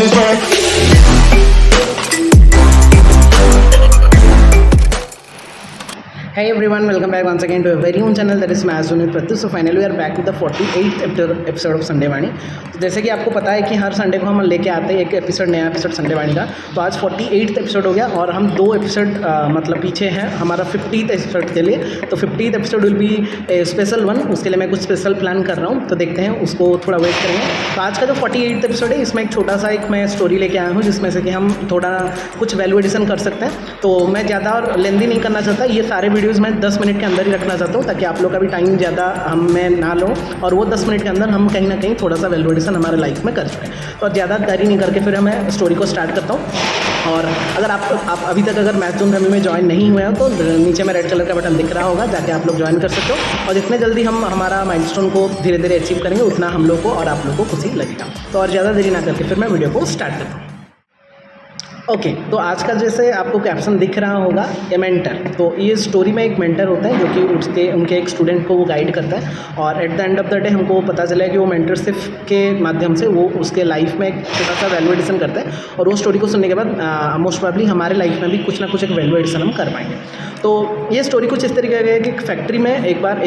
money's worth. Hey everyone, welcome back once again to a very own channel that is Maths with Pratyush. So finally we are back with the 48th episode of Sunday Vani. तो जैसे कि आपको पता है कि हर Sunday को हम लेके आते हैं एक एपिसोड, नया एपिसोड संडे वाणी का। तो आज 48th एपिसोड हो गया और हम 2 एपिसोड मतलब पीछे हैं हमारा 50th एपिसोड के लिए। तो 50th episode will be A special one, उसके लिए मैं कुछ स्पेशल प्लान कर रहा हूँ, तो देखते हैं, उसको थोड़ा वेट करेंगे। तो आज का जो 48th एपिसोड है इसमें एक छोटा सा एक मैं स्टोरी लेके आया हूँ जिसमें से कि हम थोड़ा कुछ वैल्यू एडिशन कर सकते हैं। तो मैं ज़्यादा और लेंदी नहीं करना चाहता, ये सारे वीडियोज़ मैं 10 मिनट के अंदर ही रखना चाहता हूँ ताकि आप लोग का भी टाइम ज़्यादा मैं ना लूँ और वो 10 मिनट के अंदर हम कहीं ना कहीं थोड़ा सा वैल्यू एडिशन हमारे लाइफ में कर चुके हैं। तो ज़्यादा देरी नहीं करके फिर मैं स्टोरी को स्टार्ट करता हूँ। और अगर आप अभी तक अगर मैथ्स ज़ोन रमी में ज्वाइन नहीं हुए हो तो नीचे में रेड कलर का बटन दिख रहा होगा, जाके आप लोग ज्वाइन कर सकते हो। और जितने जल्दी हम हमारा माइलस्टोन को धीरे धीरे अचीव करेंगे उतना हम लोग को और आप लोग को खुशी लगेगा। तो और ज़्यादा देरी ना करके फिर मैं वीडियो को स्टार्ट करता हूँ। ओके, तो आज का जैसे आपको कैप्शन दिख रहा होगा ए मेंटर। तो ये स्टोरी में एक मेंटर होता है जो कि उनके एक स्टूडेंट को वो गाइड करता है और at the end of the day हमको पता चला कि वो मेंटरशिप के माध्यम से वो उसके लाइफ में एक छोटा सा वैल्यू एडिशन करता है और वो स्टोरी को सुनने के बाद मोस्ट प्रॉब्ली हमारे लाइफ में भी कुछ ना कुछ एक वैल्यू एडिशन हम कर पाएंगे। तो ये स्टोरी कुछ इस तरीके की है कि एक फैक्ट्री में एक बार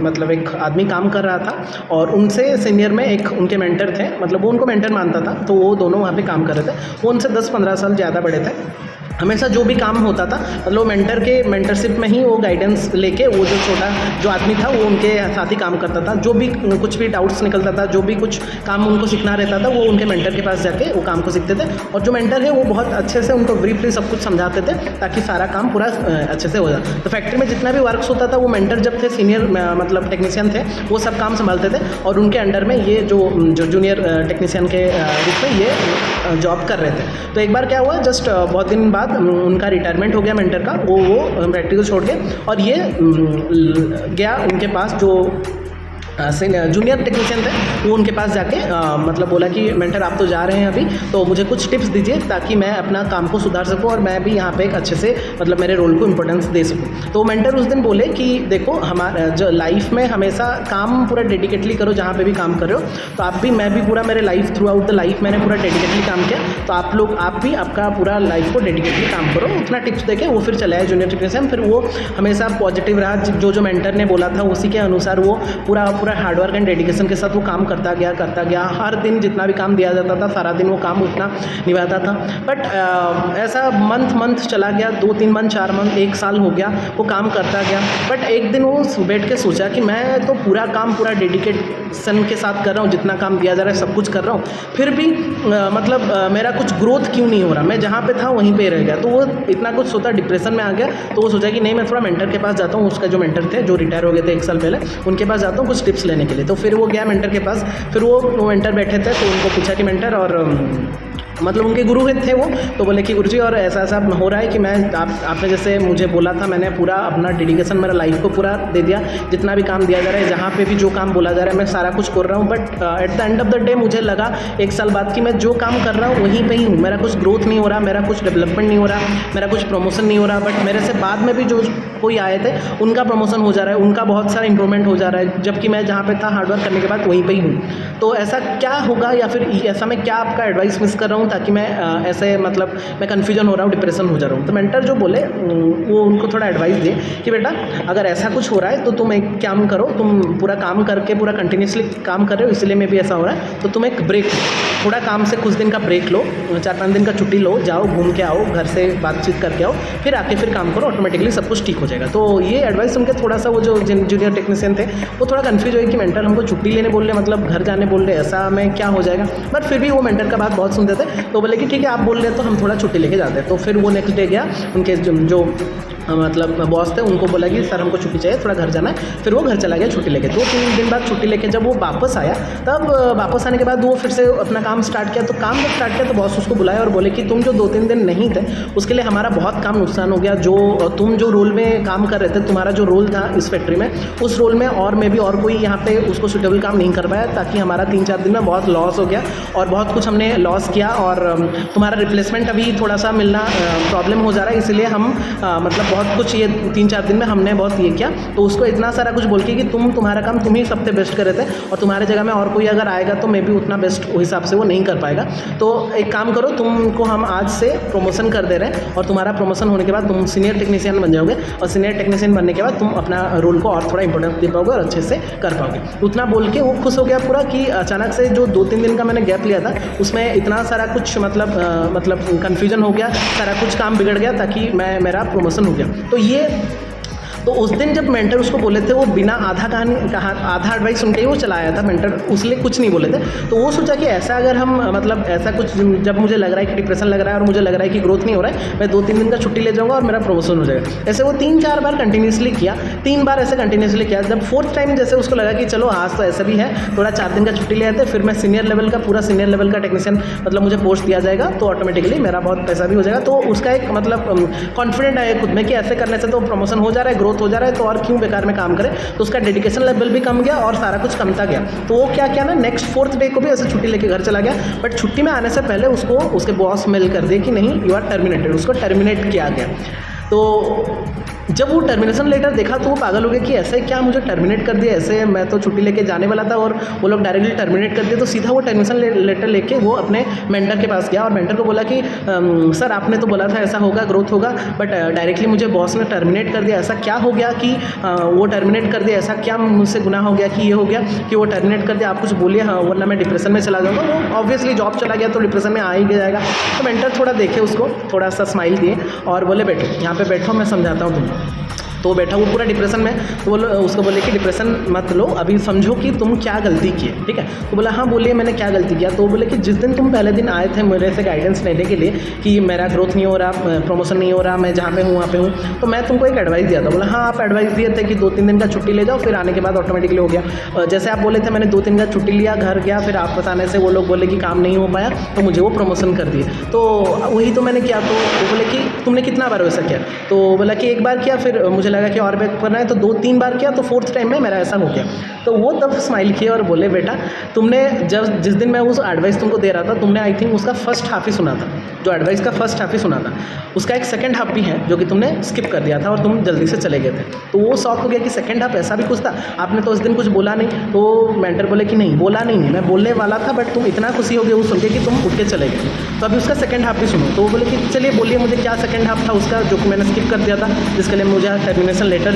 मतलब एक आदमी काम कर रहा था और उनसे सीनियर में एक उनके मेंटर थे, मतलब वो उनको मेंटर मानता था। तो वो दोनों वहाँ पे काम कर रहे थे। वो उनसे 10-15 साल ज़्यादा बड़े थे। हमेशा जो भी काम होता था मतलब मेंटर के मेंटरशिप में ही वो गाइडेंस लेके वो जो आदमी था वो उनके साथ ही काम करता था। जो भी कुछ भी डाउट्स निकलता था, जो भी कुछ काम उनको सीखना रहता था वो उनके मेंटर के पास जाके वो काम को सीखते थे। और जो मेंटर है वो बहुत अच्छे से उनको ब्रीफली सब कुछ समझाते थे ताकि सारा काम पूरा अच्छे से हो जाए। तो फैक्ट्री में जितना भी वर्क्स होता था वो मेंटर जब थे सीनियर मतलब टेक्नीशियन थे वो सब काम संभालते थे और उनके अंडर में ये जो जूनियर टेक्नीशियन के रूप में ये जॉब कर रहे थे। तो एक बार क्या हुआ, जस्ट बहुत दिन बाद उनका रिटायरमेंट हो गया मेंटर का, वो फैक्ट्री को छोड़ के और ये गया उनके पास जो जूनियर टेक्नीशियन थे वो उनके पास जाके मतलब बोला कि मेंटर आप तो जा रहे हैं अभी, तो मुझे कुछ टिप्स दीजिए ताकि मैं अपना काम को सुधार सकूं और मैं भी यहाँ पे एक अच्छे से मतलब मेरे रोल को इम्पोर्टेंस दे सकूं। तो मेंटर उस दिन बोले कि देखो हमारा जो लाइफ में हमेशा काम पूरा डेडिकेटली करो, जहाँ पे भी काम कर रहे हो। तो आप भी, मैं भी पूरा मेरे life through out the life मैंने पूरा डेडिकेटली काम किया, तो आप भी आपका पूरा लाइफ को डेडिकेटली काम करो। उतना टिप्स देके वो फिर चला है जूनियर टेक्नीशियन। फिर वो हमेशा पॉजिटिव रहा, जो मेंटर ने बोला था उसी के अनुसार वो पूरा हार्डवर्क एंड डेडिकेशन के साथ वो काम करता गया। हर दिन जितना भी काम दिया जाता था सारा दिन वो काम उतना निभाता था। बट ऐसा मंथ चला गया, 2-3 मंथ, 4 मंथ, 1 साल हो गया, वो काम करता गया। बट एक दिन वो बैठ के सोचा कि मैं तो पूरा काम पूरा डेडिकेशन के साथ कर रहा हूँ, जितना काम दिया जा रहा है सब कुछ कर रहा हूँ, फिर भी मतलब मेरा कुछ ग्रोथ क्यों नहीं हो रहा, मैं जहाँ पे था वहीं पे रह गया। तो वो इतना कुछ सोचा, डिप्रेशन में आ गया। तो वो सोचा कि नहीं, मैं थोड़ा मेंटर के पास जाता हूँ, उसका जो मेंटर थे जो रिटायर हो गए थे 1 साल पहले, उनके पास जाता हूँ कुछ टिप्स लेने के लिए। तो फिर वो गया मेंटर के पास। फिर वो मेंटर बैठे थे तो उनको पूछा कि मेंटर, और मतलब उनके गुरु थे वो, तो बोले कि गुरुजी और ऐसा हो रहा है कि मैं आपने जैसे मुझे बोला था, मैंने पूरा अपना डेडिकेशन मेरा लाइफ को पूरा दे दिया, जितना भी काम दिया जा रहा है, जहाँ पे भी जो काम बोला जा रहा है मैं सारा कुछ कर रहा हूँ। But at the end of the day मुझे लगा 1 साल बाद कि मैं जो काम कर रहा हूँ वहीं पे ही हूँ, मेरा कुछ ग्रोथ नहीं हो रहा, मेरा कुछ डेवलपमेंट नहीं हो रहा, मेरा कुछ प्रमोशन नहीं हो रहा। बट मेरे से बाद में भी जो कोई आए थे उनका प्रमोशन हो जा रहा है, उनका बहुत सारा इंप्रूवमेंट हो जा रहा है, जबकि मैं जहाँ पे था हार्डवर्क करने के बाद वहीं पे ही हूँ। तो ऐसा क्या होगा, या फिर ऐसा मैं क्या आपका एडवाइस मिस कर रहा हूँ ताकि मैं ऐसे मतलब मैं कन्फ्यूजन हो रहा हूँ, डिप्रेशन हो जा रहा हूँ। तो मेंटर जो बोले वो उनको थोड़ा एडवाइस दे कि बेटा अगर ऐसा कुछ हो रहा है तो तुम एक काम करो, तुम पूरा काम करके पूरा कंटिन्यूसली काम कर रहे हो इसलिए में भी ऐसा हो रहा है, तो तुम एक ब्रेक, थोड़ा काम से कुछ दिन का ब्रेक लो, 4-5 दिन का छुट्टी लो, जाओ घूम के आओ, घर से बातचीत करके आओ, फिर आके फिर काम करो, ऑटोमेटिकली सब कुछ ठीक हो जाएगा। तो ये एडवाइस सुन के थोड़ा सा वो जो जूनियर टेक्नीशियन थे वो थोड़ा कन्फ्यूज हुए कि मेंटर हमको छुट्टी लेने बोल रहे, मतलब घर जाने बोल रहे, ऐसा में क्या हो जाएगा। बट फिर भी वो मेंटर का बात बहुत सुनते थे, तो बोले कि ठीक है आप बोल रहे हैं तो हम थोड़ा छुट्टी लेके जाते हैं। तो फिर वो नेक्स्ट डे गया, उनके जो मतलब बॉस थे उनको बोला कि सर हमको छुट्टी चाहिए, थोड़ा घर जाना है। फिर वो घर चला गया छुट्टी लेके। 2-3 दिन बाद छुट्टी लेके जब वो वापस आया, तब वापस आने के बाद वो फिर से अपना काम स्टार्ट किया। तो काम जब स्टार्ट किया तो बॉस उसको बुलाया और बोले कि तुम जो 2-3 दिन नहीं थे उसके लिए हमारा बहुत काम नुकसान हो गया। जो तुम जो रोल में काम कर रहे थे, तुम्हारा जो रोल था इस फैक्ट्री में, उस रोल में और मे भी और कोई यहाँ पे उसको सूटेबल काम नहीं कर पाया, ताकि हमारा 3-4 दिन में बहुत लॉस हो गया और बहुत कुछ हमने लॉस किया और तुम्हारा रिप्लेसमेंट अभी थोड़ा सा मिलना प्रॉब्लम हो जा रहा है। इसलिए हम मतलब बहुत कुछ ये 3-4 दिन में हमने बहुत ये किया, तो उसको इतना सारा कुछ बोल के कि तुम्हारा काम तुम ही सबसे बेस्ट कर रहे थे और तुम्हारे जगह में और कोई अगर आएगा तो मे भी उतना बेस्ट उस हिसाब से वो नहीं कर पाएगा। तो एक काम करो, तुमको हम आज से प्रमोशन कर दे रहे हैं और तुम्हारा प्रमोशन होने के बाद तुम सीनियर टेक्नीशियन बन जाओगे और सीनियर टेक्नीशियन बनने के बाद तुम अपना रोल को और थोड़ा इंपॉर्टेंस दे पाओगे और अच्छे से कर पाओगे। उतना बोल के वो खुश हो गया पूरा कि अचानक से जो 2-3 दिन का मैंने गैप लिया था उसमें इतना सारा कुछ मतलब कन्फ्यूजन हो गया, सारा कुछ काम बिगड़ गया ताकि मेरा प्रमोशन हो गया। तो उस दिन जब मेंटर उसको बोले थे, वो बिना आधा एडवाइस सुन के ही वो चला आया था मेंटर, उसलिए कुछ नहीं बोले थे। तो वो सोचा कि ऐसा अगर हम मतलब ऐसा कुछ जब मुझे लग रहा है कि डिप्रेशन लग रहा है और मुझे लग रहा है कि ग्रोथ नहीं हो रहा है, मैं 2-3 दिन का छुट्टी ले जाऊँगा और मेरा प्रमोशन हो जाएगा। ऐसे वो 3-4 बार कंटिन्यूसली किया, 3 बार ऐसे कंटिन्यूसली किया। जब 4th टाइम जैसे उसको लगा कि चलो आज तो ऐसा भी है, थोड़ा 4 दिन का छुट्टी ले आते, फिर मैं पूरा सीनियर लेवल का टेक्नीशियन मतलब मुझे पोस्ट दिया जाएगा, तो ऑटोमेटिकली मेरा बहुत पैसा भी हो जाएगा। तो उसका एक मतलब कॉन्फिडेंट है खुद में कि ऐसे करने से तो प्रमोशन हो जा रहा है, ग्रोथ हो जा रहा है, तो और क्यों बेकार में काम करे। तो उसका डेडिकेशन लेवल भी कम गया और सारा कुछ कमता गया। तो वो क्या किया ना, नेक्स्ट 4th डे को भी ऐसे छुट्टी लेके घर चला गया, बट छुट्टी में आने से पहले उसको उसके बॉस मेल कर दिए कि नहीं, यू आर टर्मिनेटेड। उसको टर्मिनेट किया गया। तो जब वो टर्मिनेशन लेटर देखा तो वो पागल हो गया कि ऐसे क्या मुझे टर्मिनेट कर दिया, ऐसे मैं तो छुट्टी लेके जाने वाला था और वो लोग डायरेक्टली टर्मिनेट कर दिए। तो सीधा वो टर्मिनेशन लेटर लेके वो अपने मेंटर के पास गया और मेंटर को बोला कि सर आपने तो बोला था ऐसा होगा, ग्रोथ होगा, बट डायरेक्टली मुझे बॉस ने टर्मिनेट कर दिया। ऐसा क्या हो गया कि वो टर्मिनेट कर दिया, ऐसा क्या मुझसे गुनाह हो गया कि ये हो गया कि वो टर्मिनेट कर दिया, आप कुछ बोलिए, हाँ वरना मैं डिप्रेशन में चला जाऊँगा। वो ऑब्वियसली जॉब चला गया तो डिप्रेशन में आ ही जाएगा। तो मेंटर थोड़ा देखे उसको, थोड़ा सा स्माइल दिए और बोले बैठो, यहाँ पे बैठो, मैं समझाता हूँ तुम्हें। तो वो बैठा, वो पूरा डिप्रेशन में। तो उसको बोले कि डिप्रेशन मत लो, अभी समझो कि तुम क्या गलती की है, ठीक है। तो बोला हाँ बोलिए मैंने क्या गलती किया। तो बोले कि जिस दिन तुम पहले दिन आए थे मेरे से गाइडेंस लेने के लिए कि मेरा ग्रोथ नहीं हो रहा, प्रमोशन नहीं हो रहा, मैं जहाँ पे हूँ वहाँ पे हूँ, तो मैं तुमको एक एडवाइस दिया था। बोला हाँ आप एडवाइस दिए थे कि 2-3 दिन का छुट्टी ले जाओ, फिर आने के बाद ऑटोमेटिकली हो गया। जैसे आप बोले थे, मैंने 2-3 का छुट्टी लिया, घर गया, फिर आपस आने से वो लोग बोले कि काम नहीं हो पाया, तो मुझे वो प्रमोशन कर दिए। तो वही तो मैंने किया। तो वो बोले कि तुमने कितना बार वैसा किया। तो बोला कि एक बार किया, फिर मुझे लगा कि और करना है, तो 2-3 बार किया, तो 4th टाइम में मेरा ऐसा हो गया। तो वो तब स्माइल किया और बोले बेटा तुमने जिस दिन मैं उस एडवाइस तुमको दे रहा था, तुमने आई थिंक उसका फर्स्ट हाफ ही सुना था, जो एडवाइस का फर्स्ट हाफ ही सुना था। उसका एक सेकंड हाफ भी है जो कि तुमने स्किप कर दिया था और तुम जल्दी से चले गए थे। तो वो शॉक हो गया कि सेकंड हाफ ऐसा भी कुछ था, आपने तो उस दिन कुछ बोला नहीं। तो मेंटर बोले कि नहीं बोला नहीं, मैं बोलने वाला था, बट तुम इतना खुशी हो गए वो सुन के कि तुम उठ के चले गए। तो अभी उसका सेकंड हाफ भी सुनो। तो वो बोले कि चलिए बोलिए मुझे क्या सेकंड हाफ था उसका, जो कि मैंने स्किप कर दिया था, जिसके लिए मुझे टर्मिनेशन लेटर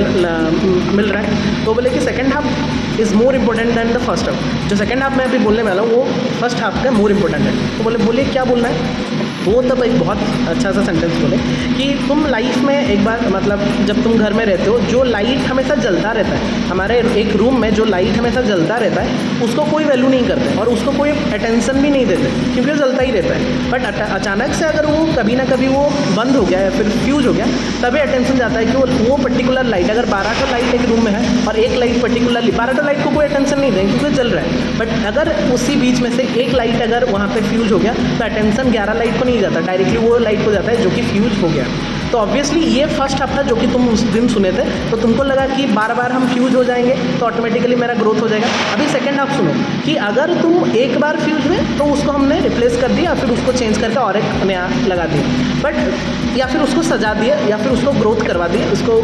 मिल रहा है। तो बोले कि second half is more important than the first half. जो सेकंड हाफ मैं अभी बोलने वाला हूँ वो फर्स्ट हाफ का मोर इंपॉर्टेंट है। तो बोलिए क्या बोलना है। वो तब एक बहुत अच्छा सा सेंटेंस बोले कि तुम लाइफ में एक बार मतलब जब तुम घर में रहते हो, जो लाइट हमेशा जलता रहता है, हमारे एक रूम में जो लाइट हमेशा जलता रहता है उसको कोई वैल्यू नहीं करते और उसको कोई अटेंशन भी नहीं देते क्योंकि वो जलता ही रहता है। बट अचानक से अगर वो कभी ना कभी वो बंद हो गया या फिर फ्यूज हो गया, तभी अटेंशन जाता है कि वो पर्टिकुलर लाइट, अगर 12 लाइट एक रूम में है और एक लाइट पर्टिकुलरली 12 लाइट को कोई अटेंशन नहीं देंगे क्योंकि जल रहा है, बट अगर उसी बीच में से एक लाइट अगर वहाँ पे फ्यूज हो गया तो अटेंशन 11 लाइट को नहीं जाता, डायरेक्टली वो लाइट को जाता है जो कि फ्यूज हो गया। तो ऑब्वियसली ये फर्स्ट हाफ था जो कि तुम उस दिन सुने थे, तो तुमको लगा कि बार बार हम फ्यूज हो जाएंगे तो ऑटोमेटिकली मेरा ग्रोथ हो जाएगा। अभी सेकंड हाफ सुनो कि अगर तुम एक बार फ्यूज हुए तो उसको हमने रिप्लेस कर दिया, फिर उसको चेंज करके और एक नया लगा दिया, बट या फिर उसको सजा दिया या फिर उसको ग्रोथ करवा दिया, उसको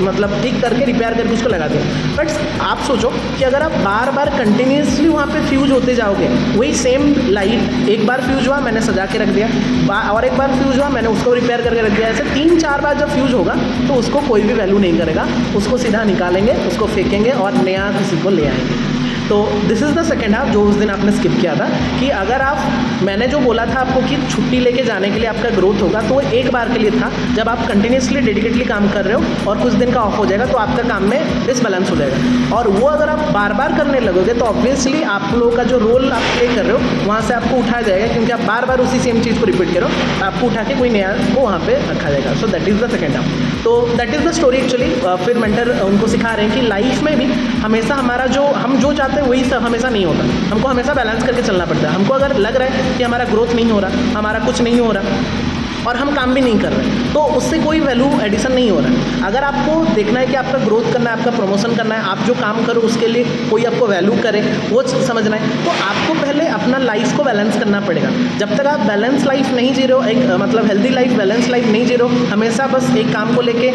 मतलब ठीक करके रिपेयर करके उसको लगा दिया। बट आप सोचो कि अगर आप बार बार कंटिन्यूसली वहाँ पे फ्यूज होते जाओगे, वही सेम लाइट एक बार फ्यूज हुआ मैंने सजा के रख दिया, और एक बार फ्यूज हुआ मैंने उसको रिपेयर करके रख दिया, ऐसे 3-4 बार जब फ्यूज होगा तो उसको कोई भी वैल्यू नहीं करेगा, उसको सीधा निकालेंगे, उसको फेंकेंगे और नया किसी को ले आएंगे। तो this is the second half जो उस दिन आपने स्किप किया था कि अगर मैंने जो बोला था आपको कि छुट्टी लेके जाने के लिए आपका ग्रोथ होगा, तो वो एक बार के लिए था जब आप कंटिन्यूसली डेडिकेटली काम कर रहे हो और कुछ दिन का ऑफ हो जाएगा तो आपका काम में डिसबैलेंस हो जाएगा। और वो अगर आप बार बार करने लगोगे तो ऑब्वियसली आप लोगों का जो रोल आप प्ले कर रहे हो वहाँ से आपको उठाया जाएगा, क्योंकि आप बार बार उसी सेम चीज़ को रिपीट करो, आपको उठा के कोई नया को वहाँ पे रखा जाएगा। So that is the second half. तो that is the story actually. फिर मेंटर उनको सिखा रहे हैं कि लाइफ में भी हमेशा हमारा हम जो चाहते हैं वही सब हमेशा नहीं होता, हमको हमेशा बैलेंस करके चलना पड़ता है। हमको अगर लग रहा है कि हमारा ग्रोथ नहीं हो रहा, हमारा कुछ नहीं हो रहा और हम काम भी नहीं कर रहे, तो उससे कोई वैल्यू एडिशन नहीं हो रहा है। अगर आपको देखना है कि आपका ग्रोथ करना है, आपका प्रमोशन करना है, आप जो काम करो उसके लिए कोई आपको वैल्यू करे, वो समझना है, तो आपको पहले अपना लाइफ को बैलेंस करना पड़ेगा। जब तक आप बैलेंस लाइफ नहीं जी रहे हो, एक मतलब हेल्दी लाइफ, बैलेंस लाइफ नहीं जी रहे हो, हमेशा बस एक काम को लेके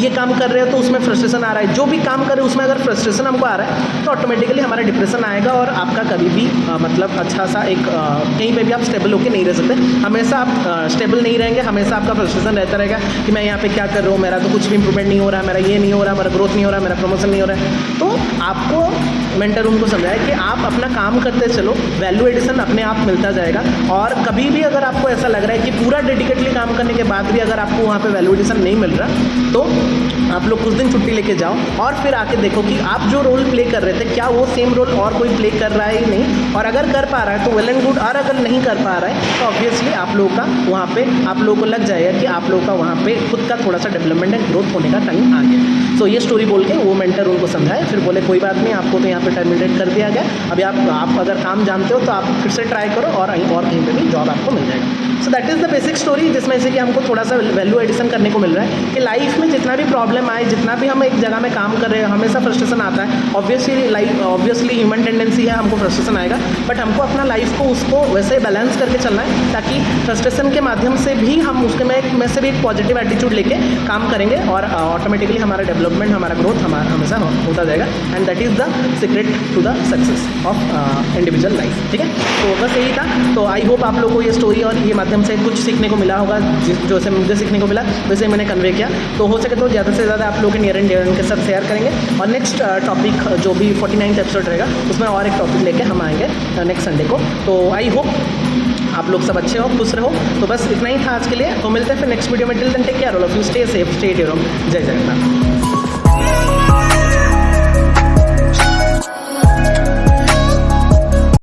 ये काम कर रहे हो तो उसमें फ्रस्ट्रेशन आ रहा है, जो भी काम कर रहे हो उसमें अगर फ्रस्ट्रेशन हमको आ रहा है तो ऑटोमेटिकली हमारा डिप्रेशन आएगा और आपका कभी भी मतलब अच्छा सा एक कहीं पे भी आप स्टेबल होकर नहीं रह सकते। हमेशा आप स्टेबल नहीं रहेंगे, हमेशा आपका फ्रस्ट्रेशन रहता रहेगा कि मैं यहाँ पे क्या कर रहा हूँ, मेरा तो कुछ भी इंप्रूवमेंट नहीं हो रहा, मेरा ये नहीं हो रहा, मेरा ग्रोथ नहीं हो रहा, मेरा प्रमोशन नहीं हो रहा है। तो आपको मेंटर उनको समझाया कि आप अपना काम करते चलो, वैल्यू एडिशन अपने आप मिलता जाएगा। और कभी भी अगर आपको ऐसा लग रहा है कि पूरा डेडिकेटली काम करने के बाद भी अगर आपको वहाँ पे वैल्यू एडिशन नहीं मिल रहा, तो आप लोग कुछ दिन छुट्टी लेके जाओ और फिर आके देखो कि आप जो रोल प्ले कर रहे थे क्या वो सेम रोल और कोई प्ले कर रहा है ही नहीं, और अगर कर पा रहा है तो वेल एंड गुड, और अगर नहीं कर पा रहा है तो ऑब्वियसली आप लोगों का वहाँ पे आप लोगों को लग जाएगा कि आप लोगों का वहाँ पे खुद का थोड़ा सा डेवलपमेंट एंड ग्रोथ होने का टाइम आ गया। सो ये स्टोरी बोल के वो मेंटर उनको समझाए, फिर बोले कोई बात नहीं, आपको तो यहाँ पे टर्मिनेट कर दिया गया, अभी आप अगर काम जानते हो तो आप फिर से ट्राई करो और कहीं पे भी जॉब आपको मिल जाएगा। So that is the basic story, जिसमें से कि हमको थोड़ा सा वैल्यू एडिशन करने को मिल रहा है कि लाइफ में जितना भी प्रॉब्लम आए, जितना भी हम एक जगह में काम कर रहे हैं, हमेशा फ्रस्ट्रेशन आता है। ऑब्वियसली ह्यूमन टेंडेंसी है, हमको फ्रस्ट्रेशन आएगा, बट हमको अपना लाइफ को उसको वैसे बैलेंस करके चलना है ताकि फ्रस्ट्रेशन के माध्यम से भी हम उसके में से भी एक पॉजिटिव एटीट्यूड लेके काम करेंगे और ऑटोमेटिकली हमारा डेवलपमेंट, हमारा ग्रोथ हमेशा होता जाएगा। And that is the secret to the success of individual life. ठीक है, तो बस यही था। तो आई होप आप लोग को ये स्टोरी और ये माध्यम से कुछ सीखने को मिला होगा, जैसे मुझे सीखने को मिला वैसे मैंने कन्वे किया। तो हो सके तो ज़्यादा से ज़्यादा आप लोग के नियर एंड डियर के साथ शेयर करेंगे, और नेक्स्ट टॉपिक जो भी 49th एपिसोड रहेगा उसमें और एक टॉपिक लेके हम आएंगे नेक्स्ट संडे को। तो आई होप आप लोग सब अच्छे हो, खुश रहो। तो बस इतना ही था आज के लिए, तो मिलते हैं फिर नेक्स्ट वीडियो में। Till then take care all of you, stay safe, stay at your home. जय जगन्नाथ।